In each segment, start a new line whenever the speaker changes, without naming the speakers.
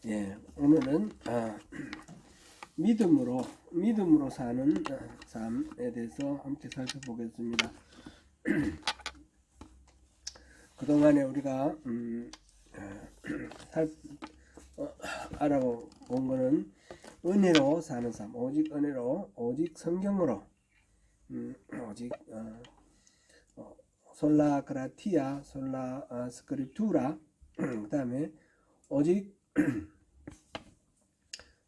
예, 오늘은 믿음으로 사는 삶에 대해서 함께 살펴보겠습니다. 그동안에 우리가 알아본 거는 은혜로 사는 삶, 오직 은혜로, 오직 성경으로, 오직 솔라 그라티아, 솔라 스크립투라, 그 다음에 오직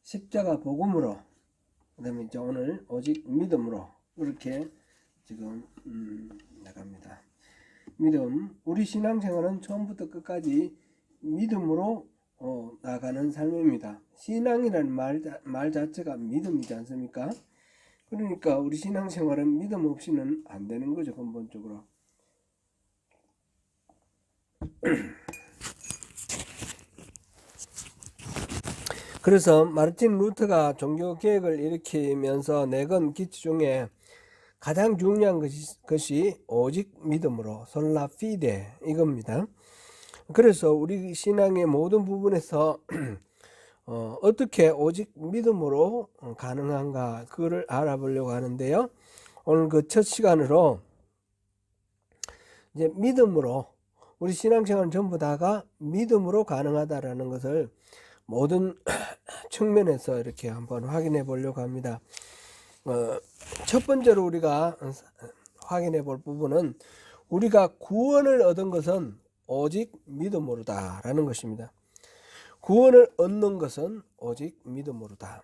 십자가 복음으로, 그 다음에 이제 오늘 오직 믿음으로, 그렇게 지금 나갑니다. 믿음, 우리 신앙생활은 처음부터 끝까지 믿음으로 나가는 삶입니다. 신앙이라는 말 자체가 믿음이지 않습니까? 그러니까 우리 신앙생활은 믿음 없이는 안 되는 거죠, 근본적으로. 그래서 마르틴 루터가 종교개혁을 일으키면서 내건 기치 중에 가장 중요한 것이 오직 믿음으로, 솔라 피데, 이겁니다. 그래서 우리 신앙의 모든 부분에서 어떻게 오직 믿음으로 가능한가, 그거를 알아보려고 하는데요. 오늘 그 첫 시간으로 이제 믿음으로, 우리 신앙생활은 전부 다가 믿음으로 가능하다라는 것을 모든 측면에서 이렇게 한번 확인해 보려고 합니다. 첫 번째로 우리가 확인해 볼 부분은 우리가 구원을 얻은 것은 오직 믿음으로다 라는 것입니다. 구원을 얻는 것은 오직 믿음으로다.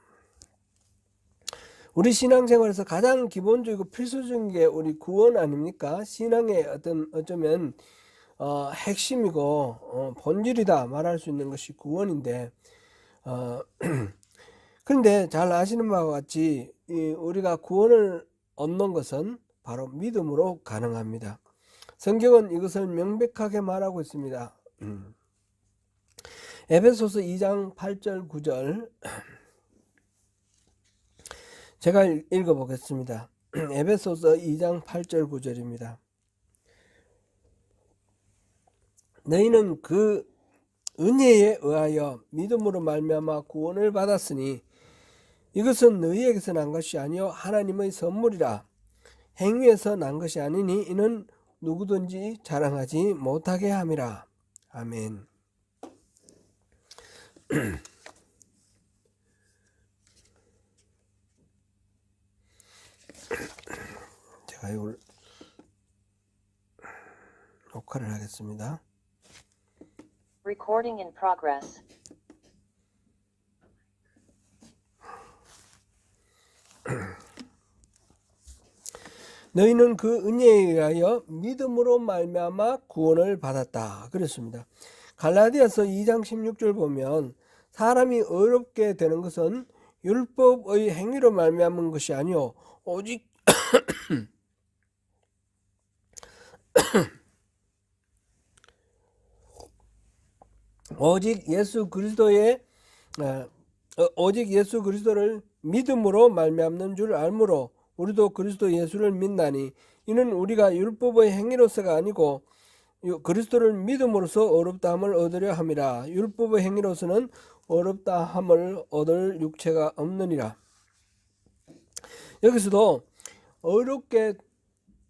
우리 신앙생활에서 가장 기본적이고 필수적인 게 우리 구원 아닙니까? 신앙의 어쩌면 핵심이고 본질이다 말할 수 있는 것이 구원인데, 그런데 잘 아시는 바와 같이 우리가 구원을 얻는 것은 바로 믿음으로 가능합니다. 성경은 이것을 명백하게 말하고 있습니다. 에베소서 2장 8절 9절 제가 읽어보겠습니다. 에베소서 2장 8절 9절입니다. 너희는 그 은혜에 의하여 믿음으로 말미암아 구원을 받았으니 이것은 너희에게서 난 것이 아니요 하나님의 선물이라. 행위에서 난 것이 아니니 이는 누구든지 자랑하지 못하게 함이라. 아멘. 제가 이걸 녹화를 하겠습니다.
Recording in progress.
너희는 그 은혜에 의하여 믿음으로 말미암아 구원을 받았다 그랬습니다. 갈라디아서 2장 16절 보면 사람이 의롭게 되는 것은 율법의 행위로 말미암은 것이 아니요 오직 오직 예수 그리스도를 믿음으로 말미암는 줄 알므로 우리도 그리스도 예수를 믿나니 이는 우리가 율법의 행위로서가 아니고 그리스도를 믿음으로써 의롭다함을 얻으려 함이라. 율법의 행위로서는 의롭다함을 얻을 육체가 없느니라. 여기서도 의롭게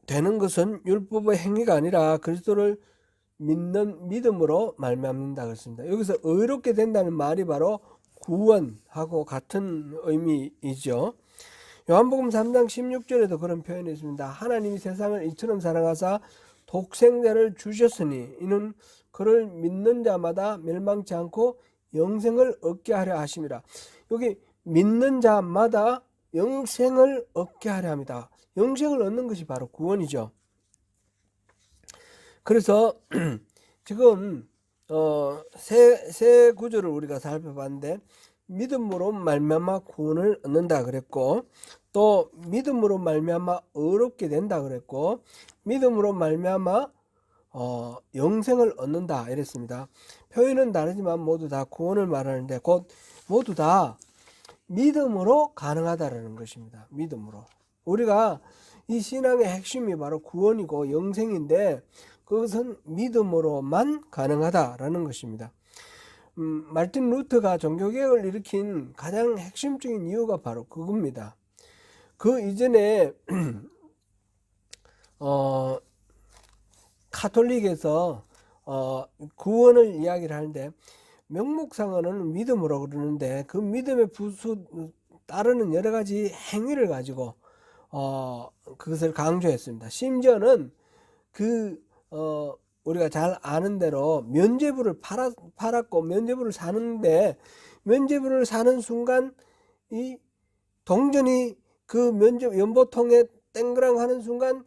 되는 것은 율법의 행위가 아니라 그리스도를 믿는 믿음으로 말미암는다 그랬습니다. 여기서 의롭게 된다는 말이 바로 구원하고 같은 의미이죠. 요한복음 3장 16절에도 그런 표현이 있습니다. 하나님이 세상을 이처럼 사랑하사 독생자를 주셨으니 이는 그를 믿는 자마다 멸망치 않고 영생을 얻게 하려 하심이라. 여기 믿는 자마다 영생을 얻게 하려 합니다. 영생을 얻는 것이 바로 구원이죠. 그래서 지금 세 구절을 우리가 살펴봤는데 믿음으로 말미암아 구원을 얻는다 그랬고, 또 믿음으로 말미암아 의롭게 된다 그랬고, 믿음으로 말미암아 영생을 얻는다 이랬습니다. 표현은 다르지만 모두 다 구원을 말하는데 곧 모두 다 믿음으로 가능하다라는 것입니다. 믿음으로. 우리가 이 신앙의 핵심이 바로 구원이고 영생인데 그것은 믿음으로만 가능하다라는 것입니다. 마르틴 루터가 종교개혁을 일으킨 가장 핵심적인 이유가 바로 그겁니다. 그 이전에 카톨릭에서 구원을 이야기를 하는데 명목상으로는 믿음으로 그러는데 그 믿음의 따르는 여러 가지 행위를 가지고 그것을 강조했습니다. 심지어는 우리가 잘 아는 대로 면죄부를 팔았고 면죄부를 사는데 면죄부를 사는 순간 이 동전이 그 연보통에 땡그랑 하는 순간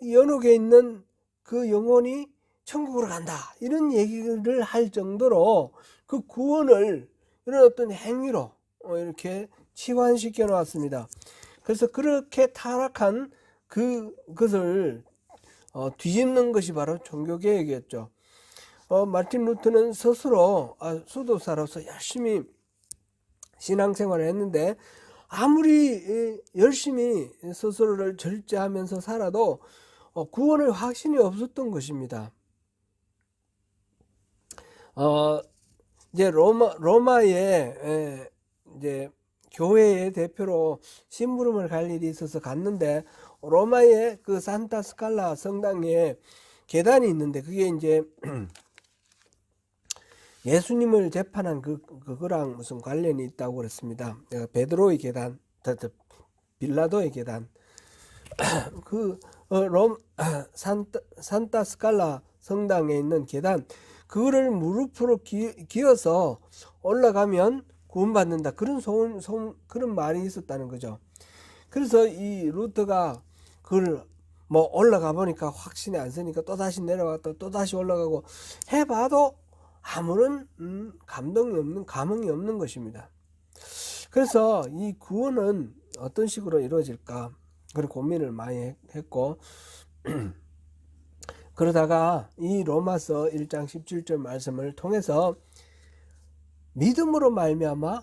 연옥에 있는 그 영혼이 천국으로 간다 이런 얘기를 할 정도로 그 구원을 이런 어떤 행위로 이렇게 치환시켜 놓았습니다. 그래서 그렇게 타락한 그것을 뒤집는 것이 바로 종교개혁이었죠. 마르틴 루터는 스스로 수도사로서 열심히 신앙생활을 했는데 아무리 열심히 스스로를 절제하면서 살아도 구원의 확신이 없었던 것입니다. 이제 로마의 이제 교회의 대표로 심부름을 갈 일이 있어서 갔는데 로마의 그 산타 스칼라 성당에 계단이 있는데 그게 이제 예수님을 재판한 그거랑 무슨 관련이 있다고 그랬습니다. 베드로의 계단, 빌라도의 계단, 산타 스칼라 성당에 있는 계단, 그거를 무릎으로 기어서 올라가면 구원받는다. 그런 말이 있었다는 거죠. 그래서 이 루터가 그걸 올라가 보니까 확신이 안 서니까 또 다시 내려갔다 또 다시 올라가고 해봐도 아무런 감흥이 없는 것입니다. 그래서 이 구원은 어떤 식으로 이루어질까 그런 고민을 많이 했고 그러다가 이 로마서 1장 17절 말씀을 통해서 믿음으로 말미암아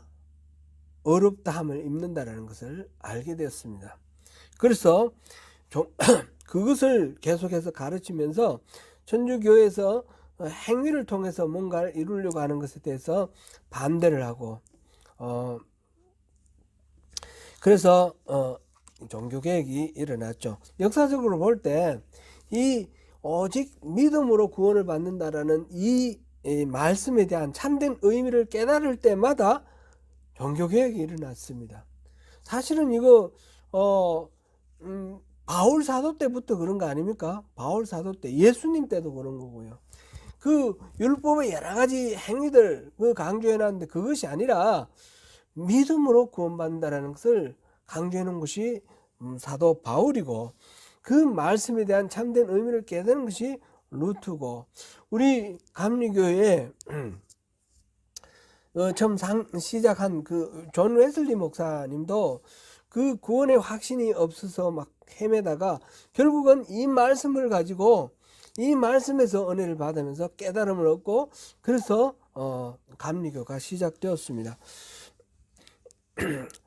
어렵다함을 입는다라는 것을 알게 되었습니다. 그래서 그것을 계속해서 가르치면서 천주교에서 행위를 통해서 뭔가를 이루려고 하는 것에 대해서 반대를 하고 그래서 종교개혁이 일어났죠. 역사적으로 볼 때 이 오직 믿음으로 구원을 받는다라는 이 말씀에 대한 참된 의미를 깨달을 때마다 종교개혁이 일어났습니다. 사실은 이거 바울 사도 때부터 그런 거 아닙니까? 바울 사도 때, 예수님 때도 그런 거고요. 그 율법의 여러 가지 행위들 강조해 놨는데 그것이 아니라 믿음으로 구원받는다는 것을 강조해 놓은 것이 사도 바울이고 그 말씀에 대한 참된 의미를 깨닫는 것이 루트고 우리 감리교회 처음 시작한 그 존 웨슬리 목사님도 그 구원의 확신이 없어서 막 헤매다가 결국은 이 말씀을 가지고 이 말씀에서 은혜를 받으면서 깨달음을 얻고 그래서 감리교가 시작되었습니다.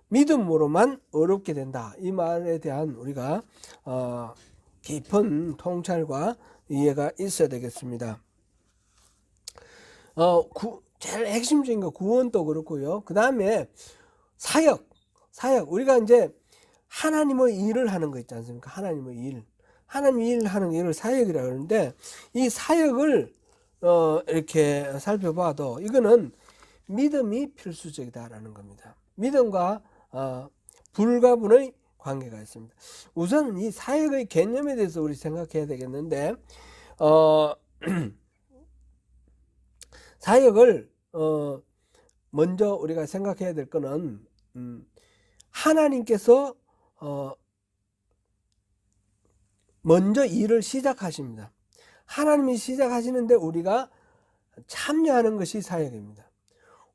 믿음으로만 어렵게 된다. 이 말에 대한 우리가 깊은 통찰과 이해가 있어야 되겠습니다. 제일 핵심적인 거 구원도 그렇고요. 그 다음에 사역 우리가 이제 하나님의 일을 하는 거 있지 않습니까? 하나님의 일 하는 일을 사역이라고 하는데 이 사역을 이렇게 살펴봐도 이거는 믿음이 필수적이다라는 겁니다. 믿음과 불가분의 관계가 있습니다. 우선 이 사역의 개념에 대해서 우리 생각해야 되겠는데 사역을 먼저 우리가 생각해야 될 거는 하나님께서 먼저 일을 시작하십니다. 하나님이 시작하시는데 우리가 참여하는 것이 사역입니다.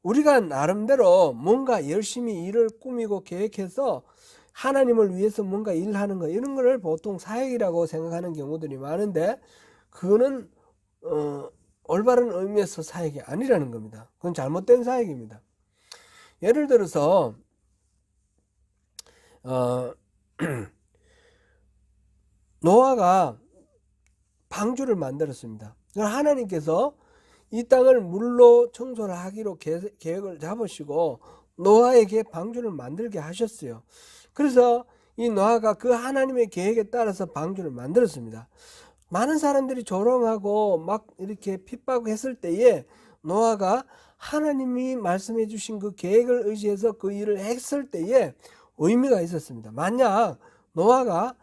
우리가 나름대로 뭔가 열심히 일을 꾸미고 계획해서 하나님을 위해서 뭔가 일하는 거 이런 거를 보통 사역이라고 생각하는 경우들이 많은데 그거는 올바른 의미에서 사역이 아니라는 겁니다. 그건 잘못된 사역입니다. 예를 들어서 노아가 방주를 만들었습니다. 하나님께서 이 땅을 물로 청소를 하기로 계획을 잡으시고 노아에게 방주를 만들게 하셨어요. 그래서 이 노아가 그 하나님의 계획에 따라서 방주를 만들었습니다. 많은 사람들이 조롱하고 막 이렇게 핍박했을 때에 노아가 하나님이 말씀해 주신 그 계획을 의지해서 그 일을 했을 때에 의미가 있었습니다. 만약 노아가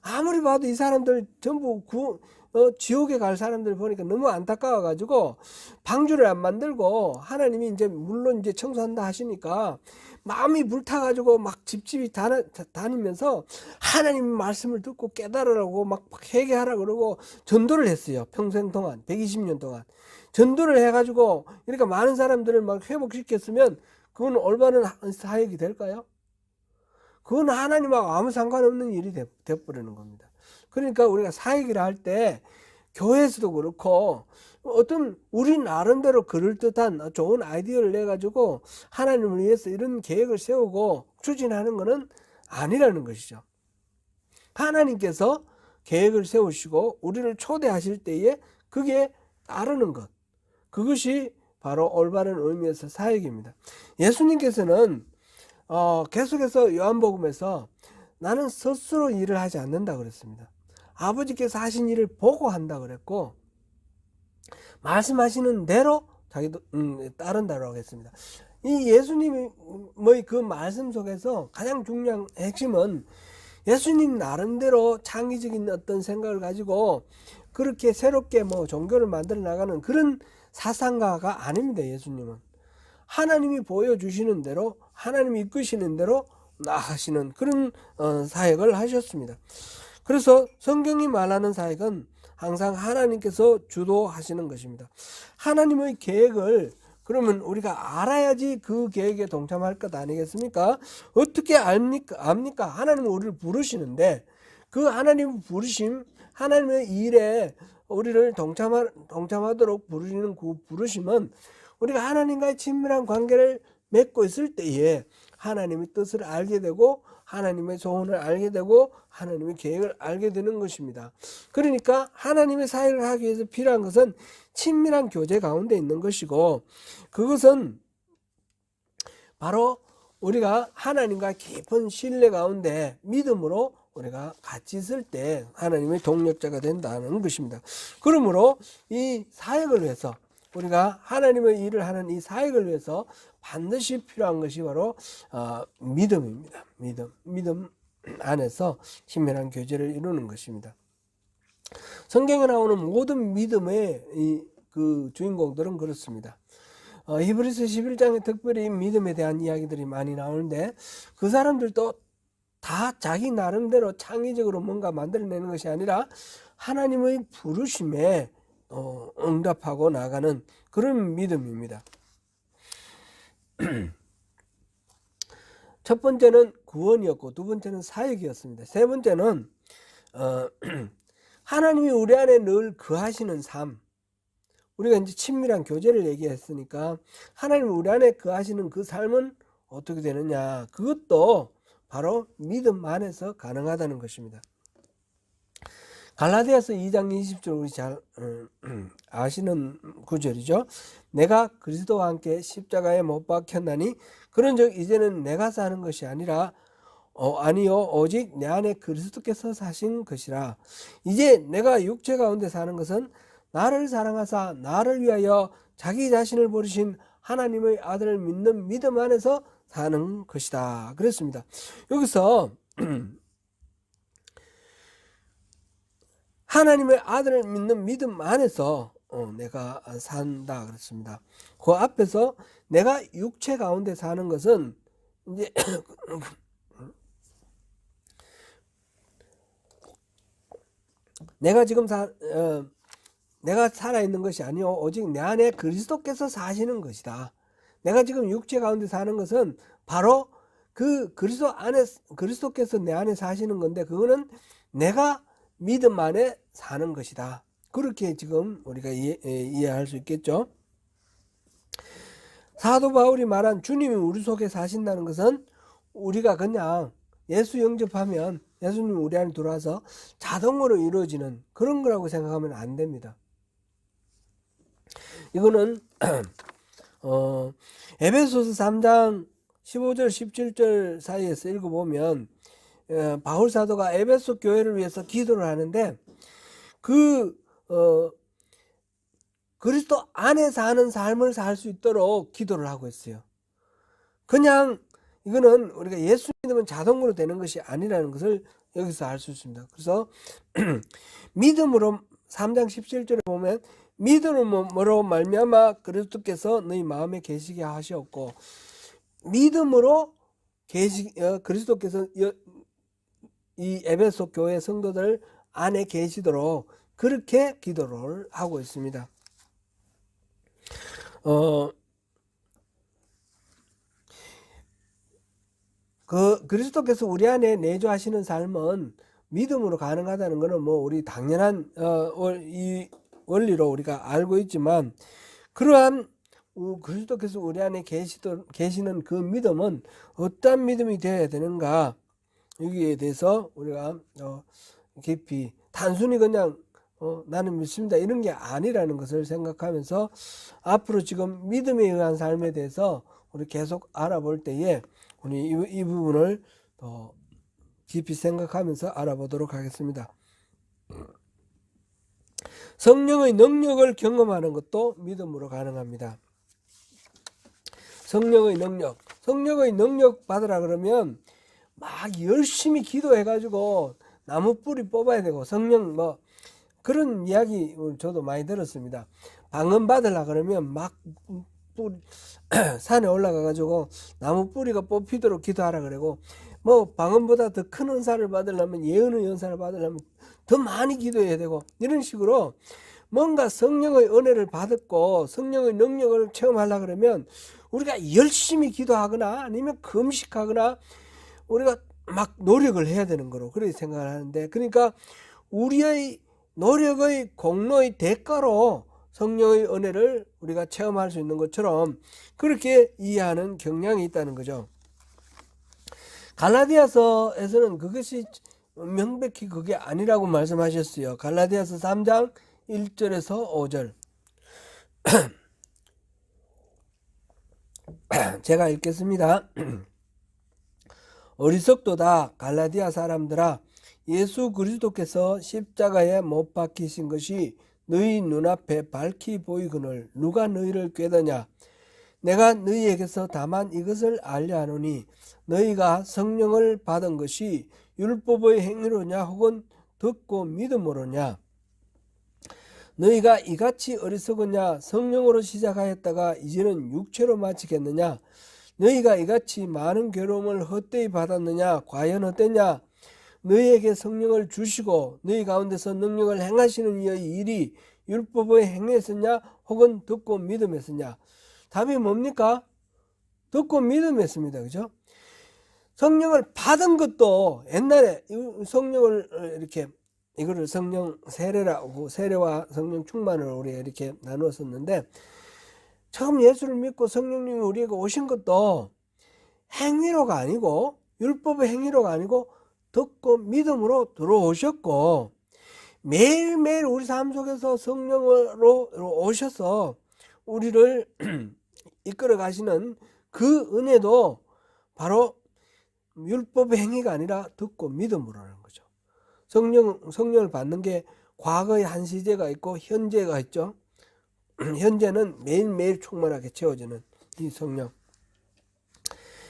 아무리 봐도 이 사람들 전부 지옥에 갈 사람들 보니까 너무 안타까워 가지고 방주를 안 만들고 하나님이 이제 물론 이제 청소한다 하시니까 마음이 불타 가지고 막 집집이 다니면서 하나님 말씀을 듣고 깨달으라고 막 회개하라 그러고 전도를 했어요. 평생 동안 120년 동안 전도를 해가지고 그러니까 많은 사람들을 막 회복시켰으면 그건 올바른 사역이 될까요? 그건 하나님하고 아무 상관없는 일이 되어버리는 겁니다. 그러니까 우리가 사역이라 할 때 교회에서도 그렇고 어떤 우리 나름대로 그럴듯한 좋은 아이디어를 내가지고 하나님을 위해서 이런 계획을 세우고 추진하는 것은 아니라는 것이죠. 하나님께서 계획을 세우시고 우리를 초대하실 때에 그게 따르는 것, 그것이 바로 올바른 의미에서 사역입니다. 예수님께서는 계속해서 요한복음에서 나는 스스로 일을 하지 않는다 그랬습니다. 아버지께서 하신 일을 보고 한다 그랬고 말씀하시는 대로 자기도 따른다라고 했습니다. 이 예수님의 그 말씀 속에서 가장 중요한 핵심은 예수님 나름대로 창의적인 어떤 생각을 가지고 그렇게 새롭게 종교를 만들어 나가는 그런 사상가가 아닙니다. 예수님은 하나님이 보여주시는 대로 하나님이 이끄시는 대로 나아가시는 그런 사역을 하셨습니다. 그래서 성경이 말하는 사역은 항상 하나님께서 주도하시는 것입니다. 하나님의 계획을 그러면 우리가 알아야지 그 계획에 동참할 것 아니겠습니까? 어떻게 압니까? 하나님은 우리를 부르시는데 그 하나님 부르심, 하나님의 일에 우리를 동참하도록 부르시는 그 부르심은 우리가 하나님과의 친밀한 관계를 맺고 있을 때에 하나님의 뜻을 알게 되고 하나님의 소원을 알게 되고 하나님의 계획을 알게 되는 것입니다. 그러니까 하나님의 사역을 하기 위해서 필요한 것은 친밀한 교제 가운데 있는 것이고 그것은 바로 우리가 하나님과 깊은 신뢰 가운데 믿음으로 우리가 같이 있을 때 하나님의 동력자가 된다는 것입니다. 그러므로 이 사역을 위해서 우리가 하나님의 일을 하는 이 사역을 위해서 반드시 필요한 것이 바로 믿음입니다. 믿음 안에서 친밀한 교제를 이루는 것입니다. 성경에 나오는 모든 믿음의 그 주인공들은 그렇습니다. 히브리서 11장에 특별히 믿음에 대한 이야기들이 많이 나오는데 그 사람들도 다 자기 나름대로 창의적으로 뭔가 만들어내는 것이 아니라 하나님의 부르심에 응답하고 나가는 그런 믿음입니다. 첫 번째는 구원이었고 두 번째는 사역이었습니다. 세 번째는 하나님이 우리 안에 늘 거하시는 삶. 우리가 이제 친밀한 교제를 얘기했으니까 하나님이 우리 안에 거하시는 그 삶은 어떻게 되느냐? 그것도 바로 믿음 안에서 가능하다는 것입니다. 갈라디아서 2장 20절 우리 잘 아시는 구절이죠. 내가 그리스도와 함께 십자가에 못 박혔나니 그런즉 이제는 내가 사는 것이 아니라 아니요 오직 내 안에 그리스도께서 사신 것이라. 이제 내가 육체 가운데 사는 것은 나를 사랑하사 나를 위하여 자기 자신을 버리신 하나님의 아들을 믿는 믿음 안에서 사는 것이다. 그랬습니다. 여기서 하나님의 아들을 믿는 믿음 안에서 내가 산다 그랬습니다. 그 앞에서 내가 육체 가운데 사는 것은 이제 내가 지금 내가 살아있는 것이 아니요 오직 내 안에 그리스도께서 사시는 것이다. 내가 지금 육체 가운데 사는 것은 바로 그 그리스도께서 내 안에 사시는 건데 그거는 내가 믿음 안에 사는 것이다. 그렇게 지금 우리가 이해할 수 있겠죠. 사도 바울이 말한 주님이 우리 속에 사신다는 것은 우리가 그냥 예수 영접하면 예수님이 우리 안에 들어와서 자동으로 이루어지는 그런 거라고 생각하면 안 됩니다. 이거는 에베소서 3장 15절 17절 사이에서 읽어보면 바울 사도가 에베소 교회를 위해서 기도를 하는데 그리스도 안에 사는 삶을 살 수 있도록 기도를 하고 있어요. 그냥 이거는 우리가 예수 믿으면 자동으로 되는 것이 아니라는 것을 여기서 알 수 있습니다. 그래서 믿음으로 3장 17절에 보면 믿음으로 말미암아 그리스도께서 너희 마음에 계시게 하셨고 믿음으로 그리스도께서 이 에베소 교회 성도들 안에 계시도록 그렇게 기도를 하고 있습니다. 그리스도께서 우리 안에 내주하시는 삶은 믿음으로 가능하다는 것은 뭐 우리 당연한 이 원리로 우리가 알고 있지만 그러한 그리스도께서 우리 안에 계시는 그 믿음은 어떠한 믿음이 되어야 되는가 여기에 대해서 우리가 깊이 단순히 그냥 나는 믿습니다 이런 게 아니라는 것을 생각하면서 앞으로 지금 믿음에 의한 삶에 대해서 우리 계속 알아볼 때에 우리 이 부분을 더 깊이 생각하면서 알아보도록 하겠습니다. 성령의 능력을 경험하는 것도 믿음으로 가능합니다. 성령의 능력 받으라 그러면 막 열심히 기도해가지고 나무 뿌리 뽑아야 되고 성령 뭐 그런 이야기 저도 많이 들었습니다. 방언 받으라 그러면 막 산에 올라가가지고 나무 뿌리가 뽑히도록 기도하라 그러고 뭐 방언보다 더 큰 은사를 받으려면 예언의 은사를 받으려면 더 많이 기도해야 되고 이런 식으로 뭔가 성령의 은혜를 받았고 성령의 능력을 체험하려고 그러면 우리가 열심히 기도하거나 아니면 금식하거나 우리가 막 노력을 해야 되는 거로 그렇게 생각을 하는데 그러니까 우리의 노력의 공로의 대가로 성령의 은혜를 우리가 체험할 수 있는 것처럼 그렇게 이해하는 경향이 있다는 거죠. 갈라디아서에서는 그것이 명백히 그게 아니라고 말씀하셨어요. 갈라디아서 3장 1절에서 5절 제가 읽겠습니다. 어리석도다 갈라디아 사람들아 예수 그리스도께서 십자가에 못 박히신 것이 너희 눈앞에 밝히 보이거늘 누가 너희를 꾀더냐 내가 너희에게서 다만 이것을 알려 하노니 너희가 성령을 받은 것이 율법의 행위로냐 혹은 듣고 믿음으로냐 너희가 이같이 어리석으냐 성령으로 시작하였다가 이제는 육체로 마치겠느냐 너희가 이같이 많은 괴로움을 헛되이 받았느냐 과연 어땠냐 너희에게 성령을 주시고 너희 가운데서 능력을 행하시는 이의 일이 율법의 행위였었냐 혹은 듣고 믿음했었냐 답이 뭡니까? 듣고 믿음했습니다. 그죠? 성령을 받은 것도 옛날에 성령을 이렇게 이거를 성령 세례라고 세례와 성령 충만을 우리가 이렇게 나누었었는데 처음 예수를 믿고 성령님이 우리에게 오신 것도 행위로가 아니고 율법의 행위로가 아니고 듣고 믿음으로 들어오셨고 매일매일 우리 삶 속에서 성령으로 오셔서 우리를 이끌어 가시는 그 은혜도 바로 율법의 행위가 아니라 듣고 믿음으로라는 거죠. 성령을 받는 게 과거의 한 시제가 있고 현재가 있죠. 현재는 매일매일 충만하게 채워지는 이 성령.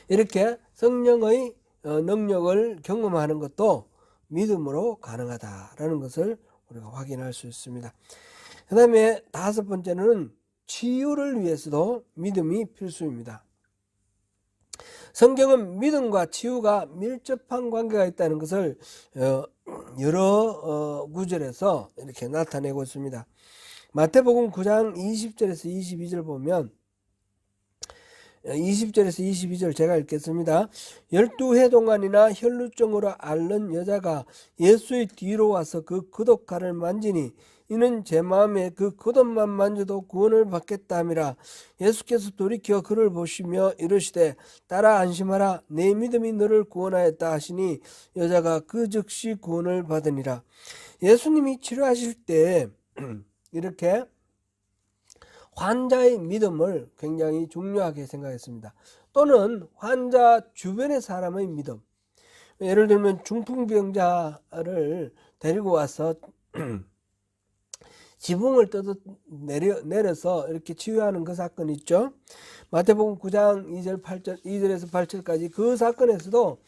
이렇게 성령의 능력을 경험하는 것도 믿음으로 가능하다라는 것을 우리가 확인할 수 있습니다. 그 다음에 다섯 번째는 치유를 위해서도 믿음이 필수입니다. 성경은 믿음과 치유가 밀접한 관계가 있다는 것을 여러 구절에서 이렇게 나타내고 있습니다. 마태복음 9장 20절에서 22절 보면 20절에서 22절 제가 읽겠습니다. 12해 동안이나 혈루증으로 앓는 여자가 예수의 뒤로 와서 그 굿옷가를 만지니 이는 제 마음에 그 굿옷만 만져도 구원을 받겠다 함이라. 예수께서 돌이켜 그를 보시며 이르시되 따라 안심하라 내 믿음이 너를 구원하였다 하시니 여자가 그 즉시 구원을 받으니라. 예수님이 치료하실 때 이렇게 환자의 믿음을 굉장히 중요하게 생각했습니다. 또는 환자 주변의 사람의 믿음. 예를 들면 중풍병자를 데리고 와서 지붕을 내려서 이렇게 치유하는 그 사건 있죠. 마태복음 9장 2절에서 8절까지 그 사건에서도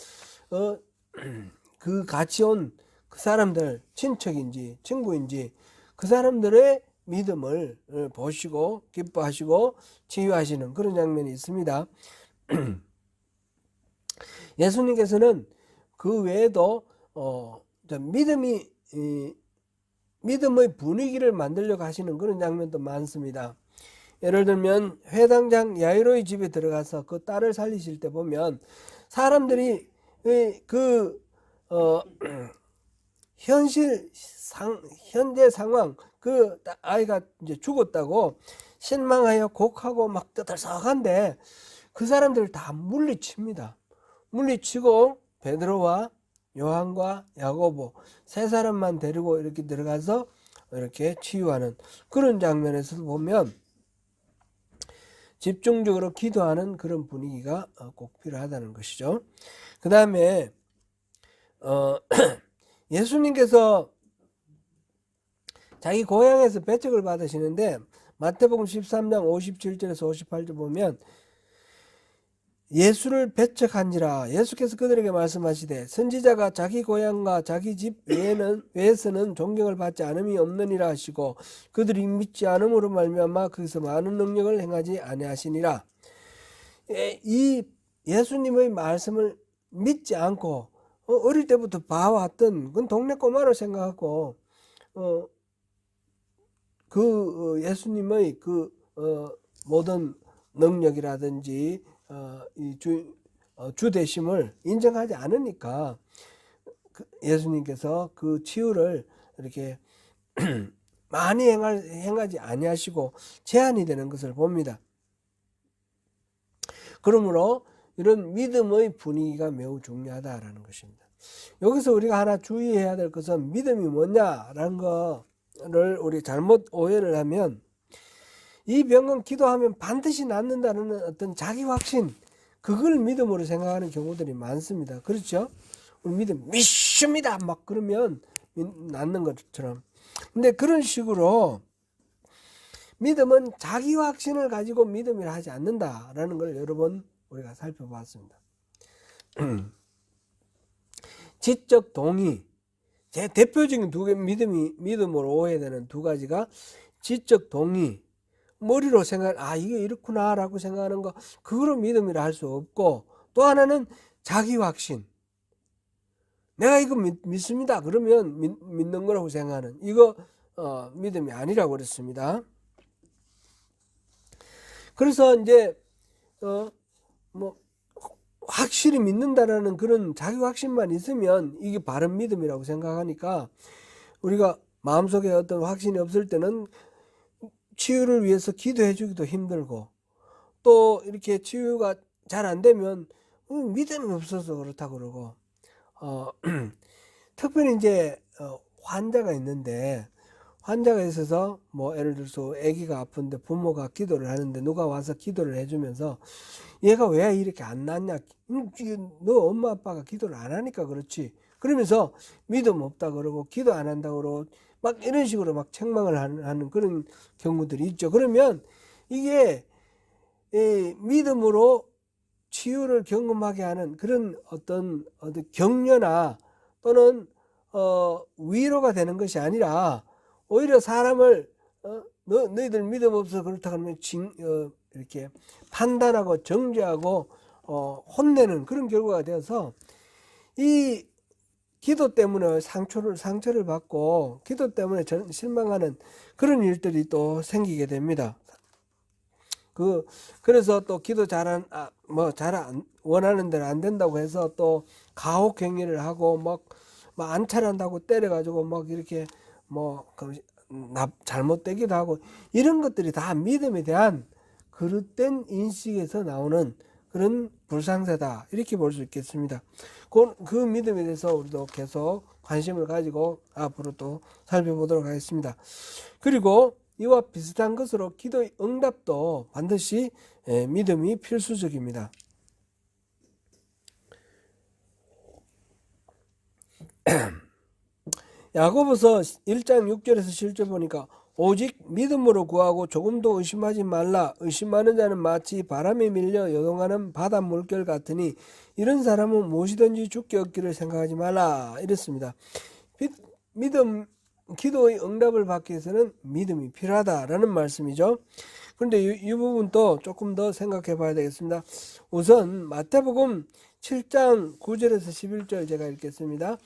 그 같이 온 그 사람들, 친척인지 친구인지 그 사람들의 믿음을 보시고 기뻐하시고 치유하시는 그런 장면이 있습니다. 예수님께서는 그 외에도 믿음의 분위기를 만들려고 하시는 그런 장면도 많습니다. 예를 들면 회당장 야이로의 집에 들어가서 그 딸을 살리실 때 보면 사람들이 현재 상황, 그 아이가 이제 죽었다고 실망하여 곡하고 막 떠들썩한데 그 사람들을 다 물리칩니다. 물리치고 베드로와 요한과 야고보 세 사람만 데리고 이렇게 들어가서 이렇게 치유하는 그런 장면에서 보면 집중적으로 기도하는 그런 분위기가 꼭 필요하다는 것이죠. 그 다음에 예수님께서 자기 고향에서 배척을 받으시는데 마태복음 13장 57절에서 58절 보면 예수를 배척한지라 예수께서 그들에게 말씀하시되 선지자가 자기 고향과 자기 집 외에서는 존경을 받지 않음이 없느니라 하시고 그들이 믿지 않음으로 말미암아 거기서 많은 능력을 행하지 아니하시니라. 이 예수님의 말씀을 믿지 않고 어릴 때부터 봐왔던 그건 동네 꼬마로 생각하고 예수님의 모든 능력이라든지 주 되심을 인정하지 않으니까 예수님께서 그 치유를 이렇게 많이 행하지 아니하시고 제한이 되는 것을 봅니다. 그러므로 이런 믿음의 분위기가 매우 중요하다라는 것입니다. 여기서 우리가 하나 주의해야 될 것은 믿음이 뭐냐라는 거를 우리 잘못 오해를 하면 이 병은 기도하면 반드시 낫는다는 어떤 자기 확신, 그걸 믿음으로 생각하는 경우들이 많습니다. 그렇죠? 우리 믿습니다 막 그러면 낫는 것처럼. 근데 그런 식으로 믿음은 자기 확신을 가지고 믿음이라 하지 않는다라는 걸 여러 번 우리가 살펴봤습니다. 지적 동의, 제 대표적인 두 개 믿음으로 오해되는 두 가지가 지적 동의, 머리로 이게 이렇구나 라고 생각하는 거, 그거로 믿음이라 할 수 없고, 또 하나는 자기 확신, 내가 이거 믿습니다 그러면 믿는 거라고 생각하는, 이거 믿음이 아니라고 그랬습니다. 그래서 이제 확실히 믿는다라는 그런 자기 확신만 있으면 이게 바른 믿음이라고 생각하니까 우리가 마음속에 어떤 확신이 없을 때는 치유를 위해서 기도해 주기도 힘들고, 또 이렇게 치유가 잘 안 되면 믿음이 없어서 그렇다고 그러고, 특별히 이제 환자가 있는데, 환자가 있어서 예를 들어서 아기가 아픈데 부모가 기도를 하는데 누가 와서 기도를 해주면서 얘가 왜 이렇게 안 낫냐, 너 엄마 아빠가 기도를 안 하니까 그렇지, 그러면서 믿음 없다 그러고 기도 안 한다 그러고 막 이런 식으로 막 책망을 하는 그런 경우들이 있죠. 그러면 이게 믿음으로 치유를 경험하게 하는 그런 어떤 격려나 또는 위로가 되는 것이 아니라 오히려 사람을 너희들 믿음 없어서 그렇다 그러면 이렇게 판단하고 정죄하고 혼내는 그런 결과가 되어서 이 기도 때문에 상처를 받고 기도 때문에 실망하는 그런 일들이 또 생기게 됩니다. 그래서 또 기도 원하는 대로 안 된다고 해서 또 가혹 행위를 하고 막 안찰한다고 때려가지고 막 이렇게 잘못되기도 하고, 이런 것들이 다 믿음에 대한 그릇된 인식에서 나오는 그런 불상사다, 이렇게 볼 수 있겠습니다. 그 믿음에 대해서 우리도 계속 관심을 가지고 앞으로 또 살펴보도록 하겠습니다. 그리고 이와 비슷한 것으로 기도의 응답도 반드시 믿음이 필수적입니다. 야고보서 1장 6절에서 실제 보니까 오직 믿음으로 구하고 조금도 의심하지 말라. 의심하는 자는 마치 바람에 밀려 요동하는 바다 물결 같으니 이런 사람은 무엇이든지 죽게 얻기를 생각하지 말라. 이랬습니다. 믿음, 기도의 응답을 받기 위해서는 믿음이 필요하다라는 말씀이죠. 그런데 이 부분도 조금 더 생각해 봐야 되겠습니다. 우선 마태복음 7장 9절에서 11절 제가 읽겠습니다.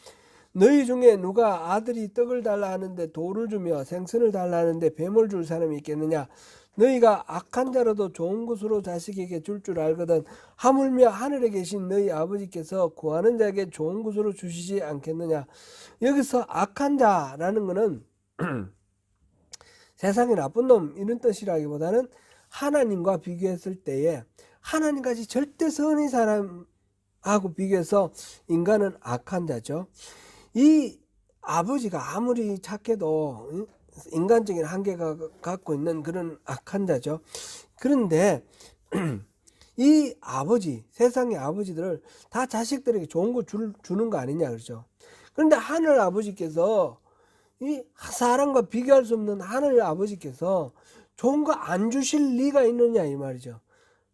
너희 중에 누가 아들이 떡을 달라 하는데 돌을 주며 생선을 달라 하는데 뱀을 줄 사람이 있겠느냐? 너희가 악한 자라도 좋은 것으로 자식에게 줄 알거든 하물며 하늘에 계신 너희 아버지께서 구하는 자에게 좋은 것으로 주시지 않겠느냐? 여기서 악한 자라는 것은 세상에 나쁜 놈 이런 뜻이라기보다는 하나님과 비교했을 때에 하나님같이 절대 선의 사람하고 비교해서 인간은 악한 자죠. 이 아버지가 아무리 착해도 인간적인 한계가 갖고 있는 그런 악한 자죠. 그런데 이 아버지, 세상의 아버지들을 다 자식들에게 좋은 거 주는 거 아니냐 그러죠. 그런데 하늘 아버지께서 이 사람과 비교할 수 없는 하늘 아버지께서 좋은 거 안 주실 리가 있느냐 이 말이죠.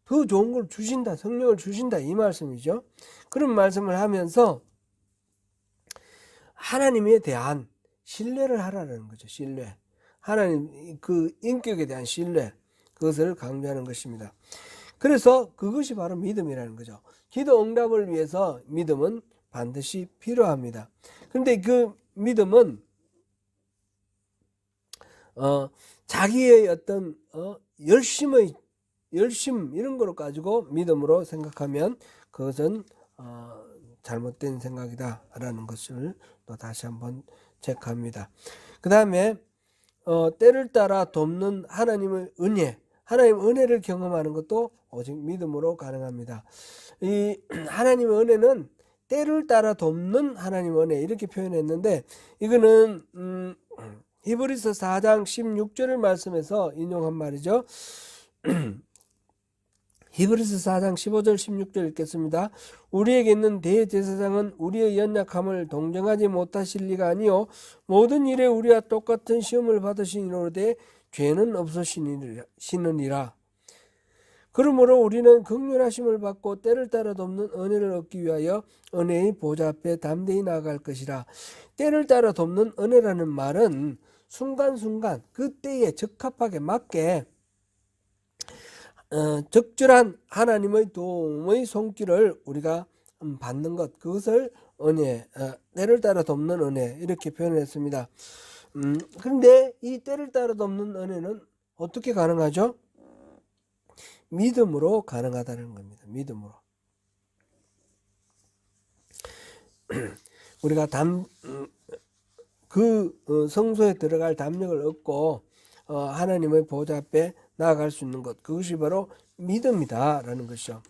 더 좋은 걸 주신다, 성령을 주신다 이 말씀이죠. 그런 말씀을 하면서 하나님에 대한 신뢰를 하라는 거죠. 신뢰. 하나님 그 인격에 대한 신뢰. 그것을 강조하는 것입니다. 그래서 그것이 바로 믿음이라는 거죠. 기도 응답을 위해서 믿음은 반드시 필요합니다. 그런데 그 믿음은 자기의 어떤 열심 이런 거로 가지고 믿음으로 생각하면 그것은 잘못된 생각이다라는 것을 또 다시 한번 체크합니다. 그 다음에 때를 따라 돕는 하나님의 은혜, 하나님의 은혜를 경험하는 것도 오직 믿음으로 가능합니다. 이 하나님의 은혜는 때를 따라 돕는 하나님의 은혜 이렇게 표현했는데 이거는 히브리서 4장 16절을 말씀에서 인용한 말이죠. 히브리서 4장 15절 16절 읽겠습니다. 우리에게 있는 대제사장은 우리의 연약함을 동정하지 못하실 리가 아니요 모든 일에 우리와 똑같은 시험을 받으시니로되 죄는 없으시느니라. 그러므로 우리는 긍휼하심을 받고 때를 따라 돕는 은혜를 얻기 위하여 은혜의 보좌 앞에 담대히 나아갈 것이라. 때를 따라 돕는 은혜라는 말은 순간순간 그때에 적합하게 맞게 적절한 하나님의 도움의 손길을 우리가 받는 것, 그것을 은혜, 때를 따라 돕는 은혜 이렇게 표현했습니다. 그런데 이 때를 따라 돕는 은혜는 어떻게 가능하죠? 믿음으로 가능하다는 겁니다. 믿음으로. 우리가 성소에 들어갈 담력을 얻고 하나님의 보좌 앞에 나아갈 수 있는 것, 그것이 바로 믿음이다라는 것이죠.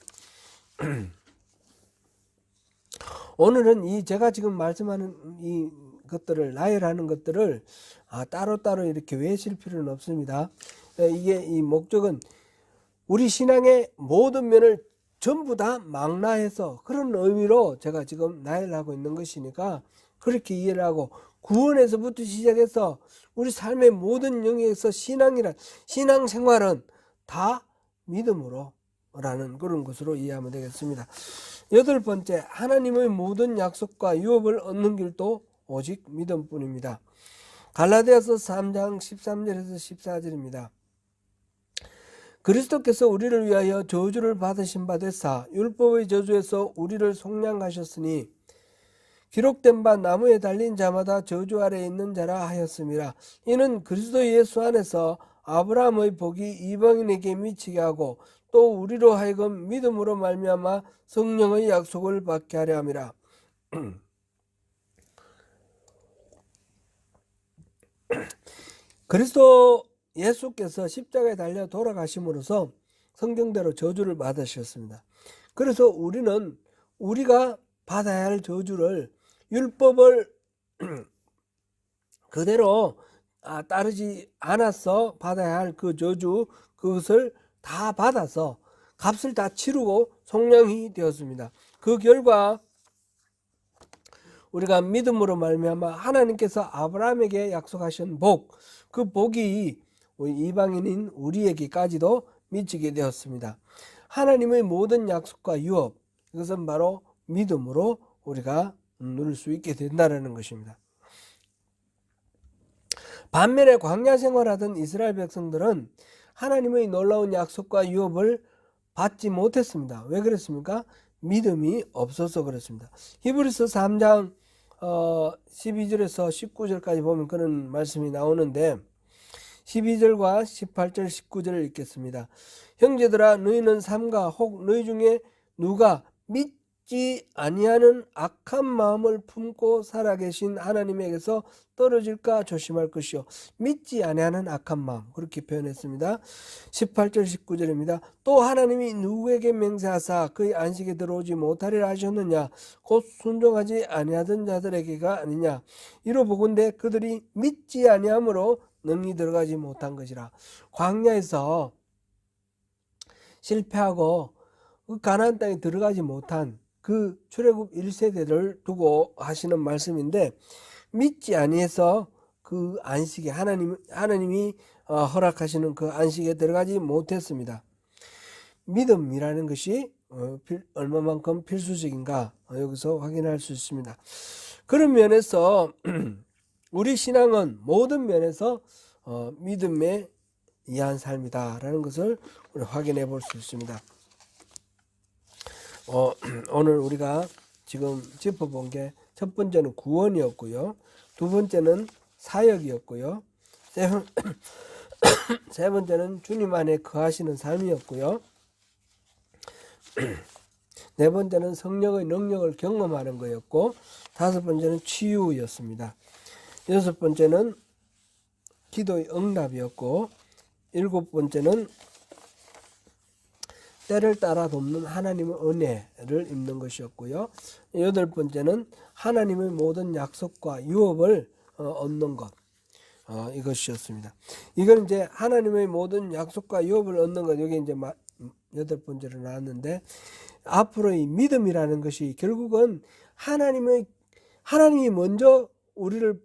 오늘은 제가 지금 말씀하는 이 것들을 나열하는 것들을 따로따로 이렇게 외실 필요는 없습니다. 이게 이 목적은 우리 신앙의 모든 면을 전부 다 망라해서 그런 의미로 제가 지금 나열하고 있는 것이니까 그렇게 이해를 하고 구원에서부터 시작해서 우리 삶의 모든 영역에서 신앙생활은 다 믿음으로 라는 그런 것으로 이해하면 되겠습니다. 8번째, 하나님의 모든 약속과 유업을 얻는 길도 오직 믿음뿐입니다. 갈라디아서 3장 13절에서 14절입니다. 그리스도께서 우리를 위하여 저주를 받으신 바 되사 율법의 저주에서 우리를 속량하셨으니 기록된 바 나무에 달린 자마다 저주 아래에 있는 자라 하였음이라. 이는 그리스도 예수 안에서 아브라함의 복이 이방인에게 미치게 하고 또 우리로 하여금 믿음으로 말미암아 성령의 약속을 받게 하려 함이라. 그리스도 예수께서 십자가에 달려 돌아가심으로써 성경대로 저주를 받으셨습니다. 그래서 우리가 받아야 할 저주를 율법을 그대로 따르지 않아서 받아야 할 그 저주, 그것을 다 받아서 값을 다 치르고 속량이 되었습니다. 그 결과 우리가 믿음으로 말미암아 하나님께서 아브라함에게 약속하신 복, 그 복이 이방인인 우리에게까지도 미치게 되었습니다. 하나님의 모든 약속과 유업, 이것은 바로 믿음으로 우리가 누릴 수 있게 된다는 것입니다. 반면에 광야 생활하던 이스라엘 백성들은 하나님의 놀라운 약속과 유업을 받지 못했습니다. 왜 그랬습니까? 믿음이 없어서 그렇습니다. 히브리서 3장 12절에서 19절까지 보면 그런 말씀이 나오는데 12절과 18절 19절을 읽겠습니다. 형제들아 너희는 삼가 혹 너희 중에 누가 믿지 아니하는 악한 마음을 품고 살아계신 하나님에게서 떨어질까 조심할 것이요. 믿지 아니하는 악한 마음, 그렇게 표현했습니다. 18절 19절입니다. 또 하나님이 누구에게 맹세하사 그의 안식에 들어오지 못하리라 하셨느냐, 곧 순종하지 아니하던 자들에게가 아니냐. 이로 보건대 그들이 믿지 아니함으로 능히 들어가지 못한 것이라. 광야에서 실패하고 그 가나안 땅에 들어가지 못한 그 출애굽 1세대를 두고 하시는 말씀인데, 믿지 아니해서 그 안식에 하나님이 허락하시는 그 안식에 들어가지 못했습니다. 믿음이라는 것이 얼마만큼 필수적인가 여기서 확인할 수 있습니다. 그런 면에서 우리 신앙은 모든 면에서 믿음에 의한 삶이다라는 것을 우리 확인해 볼 수 있습니다. 오늘 우리가 지금 짚어본 게 첫 번째는 구원이었고요. 두 번째는 사역이었고요. 세 번째는 주님 안에 거하시는 삶이었고요. 네 번째는 성령의 능력을 경험하는 거였고, 다섯 번째는 치유였습니다. 여섯 번째는 기도의 응답이었고, 일곱 번째는 때를 따라 돕는 하나님의 은혜를 입는 것이었고요. 여덟 번째는 하나님의 모든 약속과 유업을 얻는 것, 이것이었습니다. 이건 이제 하나님의 모든 약속과 유업을 얻는 것, 여기 이제 여덟 번째로 나왔는데, 앞으로의 믿음이라는 것이 결국은 하나님이 먼저 우리를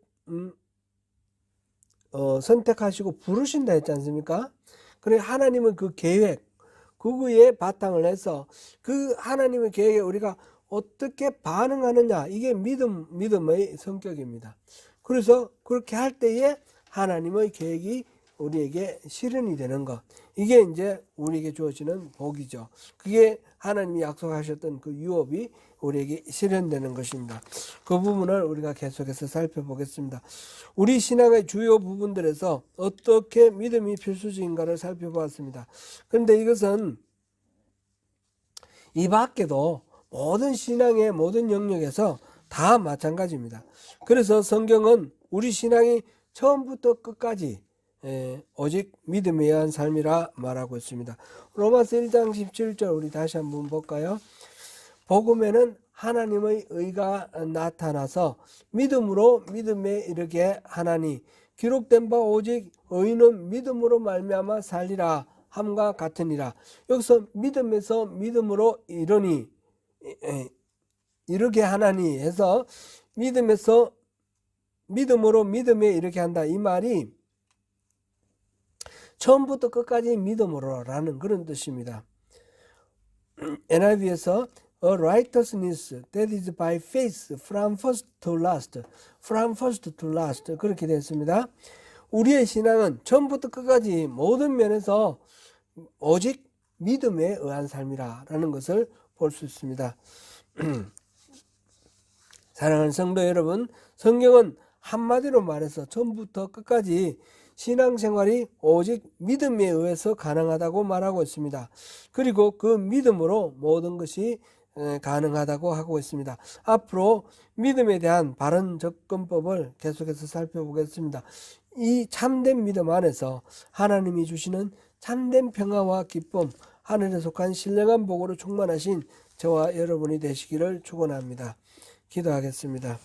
선택하시고 부르신다 했지 않습니까? 그래 하나님의 그 계획, 그거에 바탕을 해서 그 하나님의 계획에 우리가 어떻게 반응하느냐, 이게 믿음의 성격입니다. 그래서 그렇게 할 때에 하나님의 계획이 우리에게 실현이 되는 것, 이게 이제 우리에게 주어지는 복이죠. 그게 하나님이 약속하셨던 그 유업이 우리에게 실현되는 것입니다. 그 부분을 우리가 계속해서 살펴보겠습니다. 우리 신앙의 주요 부분들에서 어떻게 믿음이 필수적인가를 살펴보았습니다. 그런데 이것은 이 밖에도 모든 신앙의 모든 영역에서 다 마찬가지입니다. 그래서 성경은 우리 신앙이 처음부터 끝까지 오직 믿음에 의한 삶이라 말하고 있습니다. 로마서 1장 17절 우리 다시 한번 볼까요? 복음에는 하나님의 의가 나타나서 믿음으로 믿음에 이르게 하나니 기록된 바 오직 의인은 믿음으로 말미암아 살리라 함과 같으니라. 여기서 믿음에서 믿음으로 이르게 하나니 해서 믿음에서 믿음으로 믿음에 이르게 한다, 이 말이 처음부터 끝까지 믿음으로라는 그런 뜻입니다. NIV에서 A righteousness that is by faith from first to last, from first to last, 그렇게 되어 있습니다. 우리의 신앙은 처음부터 끝까지 모든 면에서 오직 믿음에 의한 삶이라는 것을 볼 수 있습니다. 사랑하는 성도 여러분, 성경은 한마디로 말해서 처음부터 끝까지 신앙생활이 오직 믿음에 의해서 가능하다고 말하고 있습니다. 그리고 그 믿음으로 모든 것이 가능하다고 하고 있습니다. 앞으로 믿음에 대한 바른 접근법을 계속해서 살펴보겠습니다. 이 참된 믿음 안에서 하나님이 주시는 참된 평화와 기쁨, 하늘에 속한 신령한 복으로 충만하신 저와 여러분이 되시기를 축원합니다. 기도하겠습니다.